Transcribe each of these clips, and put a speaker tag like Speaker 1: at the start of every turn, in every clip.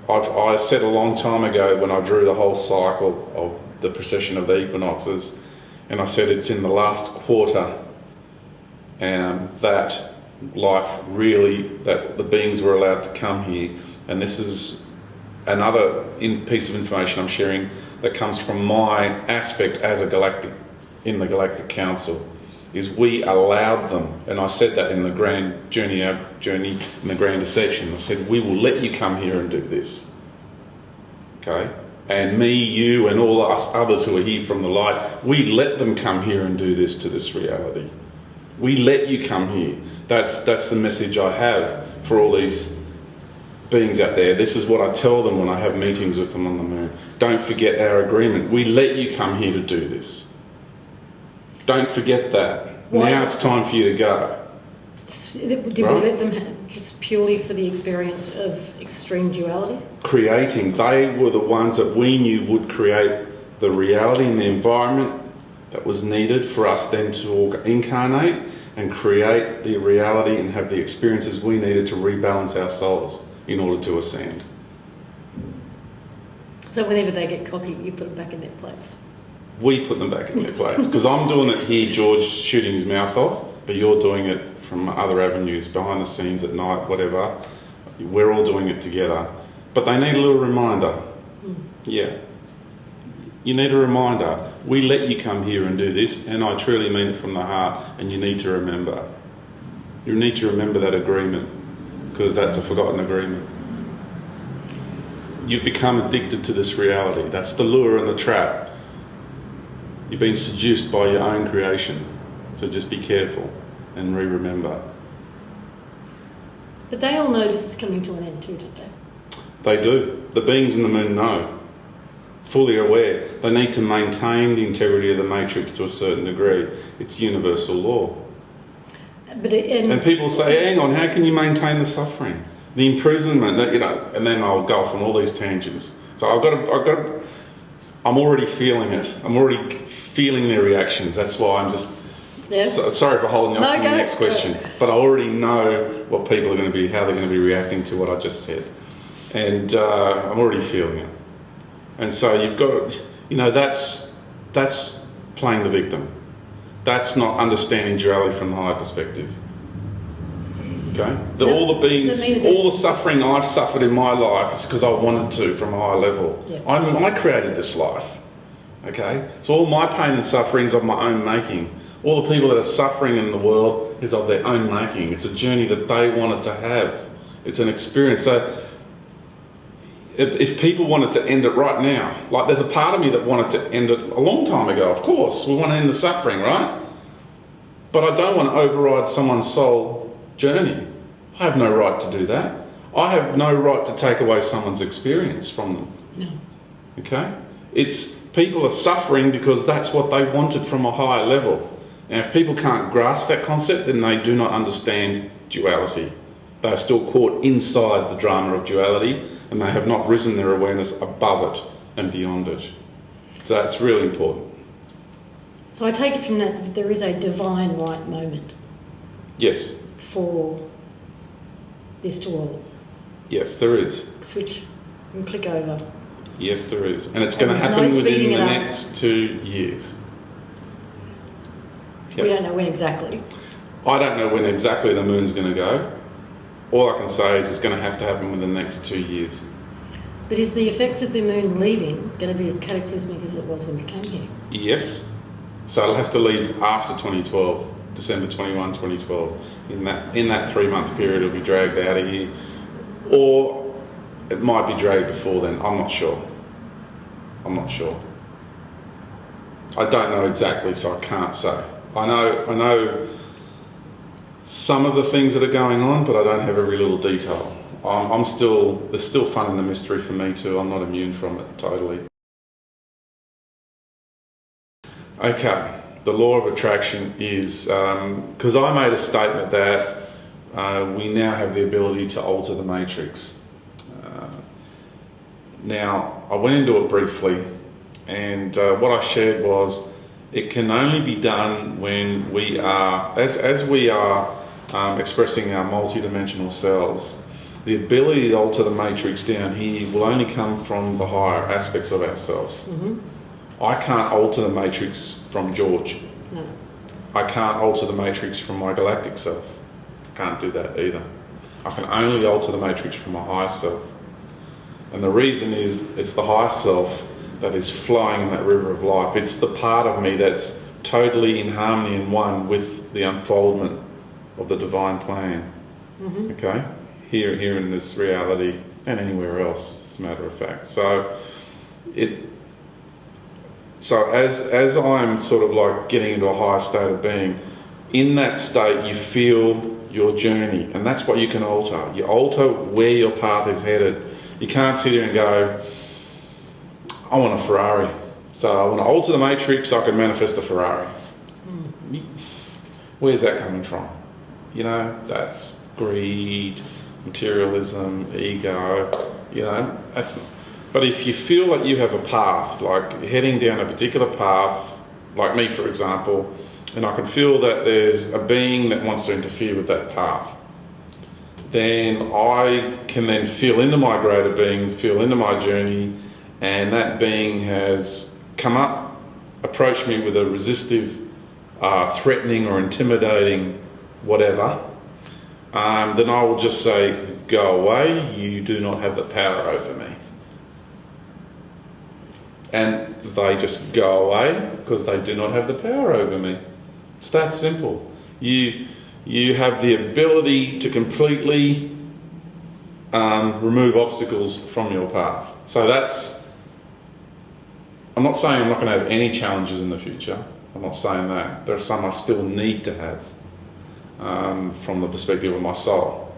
Speaker 1: I said a long time ago when I drew the whole cycle of the precession of the equinoxes, and I said it's in the last quarter that life really, that the beings were allowed to come here. And this is another piece of information I'm sharing that comes from my aspect as a galactic, in the Galactic Council, is we allowed them, and I said that in the grand journey in the grand ascension. I said, we will let you come here and do this. Okay? And me, you, and all us others who are here from the light, we let them come here and do this to this reality. We let you come here. That's the message I have for all these beings out there. This is what I tell them when I have meetings with them on the moon. Don't forget our agreement. We let you come here to do this. Don't forget that.
Speaker 2: Why?
Speaker 1: Now it's time for you to go.
Speaker 2: Did we let them just purely for the experience of extreme duality?
Speaker 1: Creating. They were the ones that we knew would create the reality and the environment that was needed for us then to incarnate and create the reality and have the experiences we needed to rebalance our souls in order to ascend.
Speaker 2: So whenever they get cocky, you put them back in their place? We
Speaker 1: put them back in their place. Because I'm doing it here, George shooting his mouth off, but you're doing it from other avenues, behind the scenes, at night, whatever. We're all doing it together. But they need a little reminder. Yeah. You need a reminder. We let you come here and do this, and I truly mean it from the heart, and you need to remember. You need to remember that agreement, because that's a forgotten agreement. You've become addicted to this reality. That's the lure and the trap. You've been seduced by your own creation. So just be careful and remember.
Speaker 2: But they all know this is coming to an end too, don't they?
Speaker 1: They do. The beings in the moon know. Fully aware. They need to maintain the integrity of the matrix to a certain degree. It's universal law. And people say, hang on, how can you maintain the suffering? The imprisonment, that, and then I'll go off on all these tangents. So I'm already feeling it. I'm already feeling their reactions. That's why I'm just sorry for holding up on the next question. But I already know what people are going to be, how they're going to be reacting to what I just said. And I'm already feeling it. And so you've got, that's playing the victim. That's not understanding duality from the higher perspective. Okay? All the beings, all the suffering I've suffered in my life is because I wanted to from a higher level. Yeah. I created this life. Okay? So all my pain and suffering is of my own making. All the people that are suffering in the world is of their own making. It's a journey that they wanted to have. It's an experience. So if people wanted to end it right now, like there's a part of me that wanted to end it a long time ago, of course. We want to end the suffering, right? But I don't want to override someone's soul journey. I have no right to do that. I have no right to take away someone's experience from them.
Speaker 2: No.
Speaker 1: Okay? It's people are suffering because that's what they wanted from a higher level. And if people can't grasp that concept, then they do not understand duality. They are still caught inside the drama of duality, and they have not risen their awareness above it and beyond it. So that's really important.
Speaker 2: So I take it from that there is a divine right moment.
Speaker 1: Yes.
Speaker 2: For this to all.
Speaker 1: Yes, there is.
Speaker 2: Switch and click over.
Speaker 1: Yes, there is. And it's going to happen within the next 2 years.
Speaker 2: Yep. We don't know when exactly.
Speaker 1: I don't know when exactly the moon's going to go. All I can say is it's going to happen within the next 2 years.
Speaker 2: But is the effects of the moon leaving going to be as cataclysmic as it was when you came here?
Speaker 1: Yes. So it'll have to leave after 2012, December 21, 2012. In that 3-month period, it'll be dragged out of here. Or it might be dragged before then. I'm not sure. I don't know exactly, so I can't say. I know some of the things that are going on, but I don't have every little detail. There's still fun in the mystery for me too. I'm not immune from it totally. Okay, the law of attraction is, because I made a statement that we now have the ability to alter the matrix. Now, I went into it briefly, and what I shared was it can only be done when we are, as we are expressing our multidimensional selves, the ability to alter the matrix down here will only come from the higher aspects of ourselves. I can't alter the matrix from George.
Speaker 2: No.
Speaker 1: I can't alter the matrix from my galactic self. I can't do that either. I can only alter the matrix from my higher self. And the reason is it's the higher self that is flowing in that river of life. It's the part of me that's totally in harmony and one with the unfoldment of the divine plan. Okay? Here in this reality and anywhere else, as a matter of fact. So as I'm sort of like getting into a higher state of being, in that state you feel your journey, and that's what you can alter. You alter where your path is headed. You can't sit here and go, I want a Ferrari, so I want to alter the matrix so I can manifest a Ferrari. Where's that coming from? You know, that's greed, materialism, ego, you know, that's not. But if you feel that you have a path, like heading down a particular path, like me for example, and I can feel that there's a being that wants to interfere with that path, then I can then feel into my greater being, feel into my journey, and that being has come up, approached me with a resistive, threatening or intimidating whatever, then I will just say, go away, you do not have the power over me. And they just go away because they do not have the power over me. It's that simple. You have the ability to completely remove obstacles from your path. So that's, I'm not saying I'm not going to have any challenges in the future. I'm not saying that. There are some I still need to have from the perspective of my soul.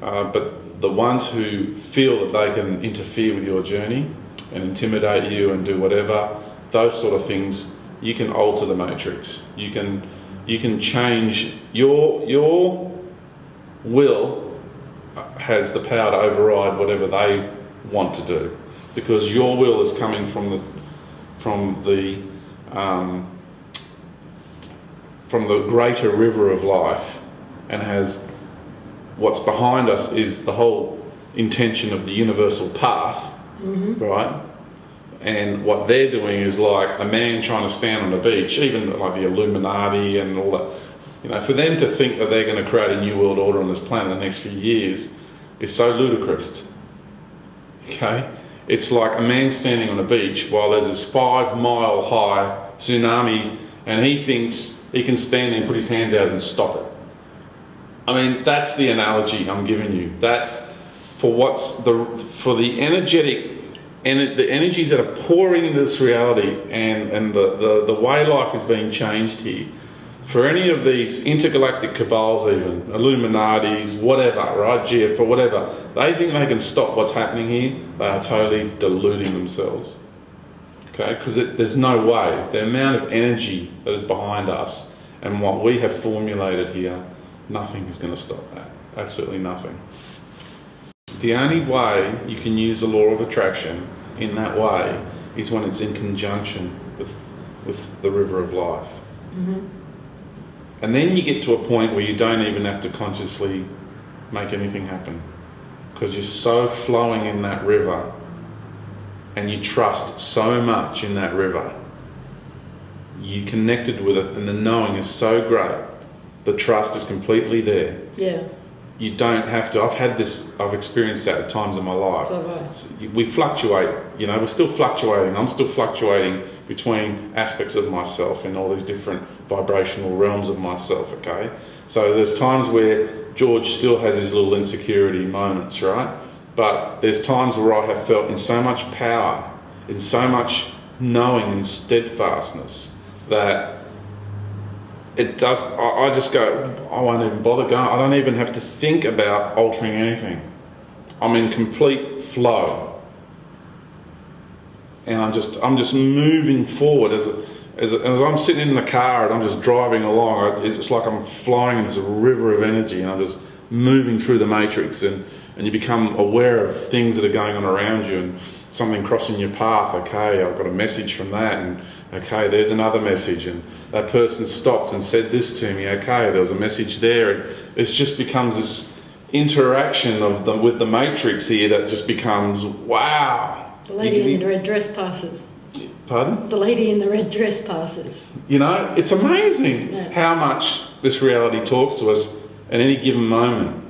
Speaker 1: But the ones who feel that they can interfere with your journey and intimidate you and do whatever, those sort of things, you can alter the matrix. You can change your will has the power to override whatever they want to do, because your will is coming from the greater river of life, and has what's behind us is the whole intention of the universal path. Right? And what they're doing is like a man trying to stand on a beach, even like the Illuminati and all that. You know, for them to think that they're going to create a new world order on this planet in the next few years is so ludicrous. Okay? It's like a man standing on a beach while there's this 5-mile high tsunami, and he thinks he can stand there and put his hands out and stop it. I mean, that's the analogy I'm giving you. That's for the energetic and the energies that are pouring into this reality, and the way life is being changed here. For any of these intergalactic cabals, even Illuminatis, whatever, right, GF or whatever, they think they can stop what's happening here. They are totally deluding themselves. Okay, because there's no way. The amount of energy that is behind us and what we have formulated here, nothing is going to stop that. Absolutely nothing. The only way you can use the law of attraction in that way is when it's in conjunction with the river of life. And then you get to a point where you don't even have to consciously make anything happen, because you're so flowing in that river and you trust so much in that river. You connected with it, and the knowing is so great. The trust is completely there. Yeah. You don't have to. I've experienced that at times in my life.
Speaker 2: Oh, right.
Speaker 1: We fluctuate, you know, we're still fluctuating. I'm still fluctuating between aspects of myself in all these different vibrational realms of myself, okay? So there's times where George still has his little insecurity moments, right? But there's times where I have felt in so much power, in so much knowing and steadfastness that I just go, I won't even bother going. I don't even have to think about altering anything. I'm in complete flow, and I'm just moving forward as I'm sitting in the car and I'm just driving along. It's like I'm flowing in this river of energy, and I'm just moving through the matrix, and you become aware of things that are going on around you, and something crossing your path. Okay, I've got a message from that, and okay, there's another message, and that person stopped and said this to me. Okay, there was a message there, and it just becomes this interaction with the matrix here that just becomes wow.
Speaker 2: The lady in the red dress passes.
Speaker 1: Pardon?
Speaker 2: The lady in the red dress passes.
Speaker 1: You know, it's amazing how much this reality talks to us at any given moment.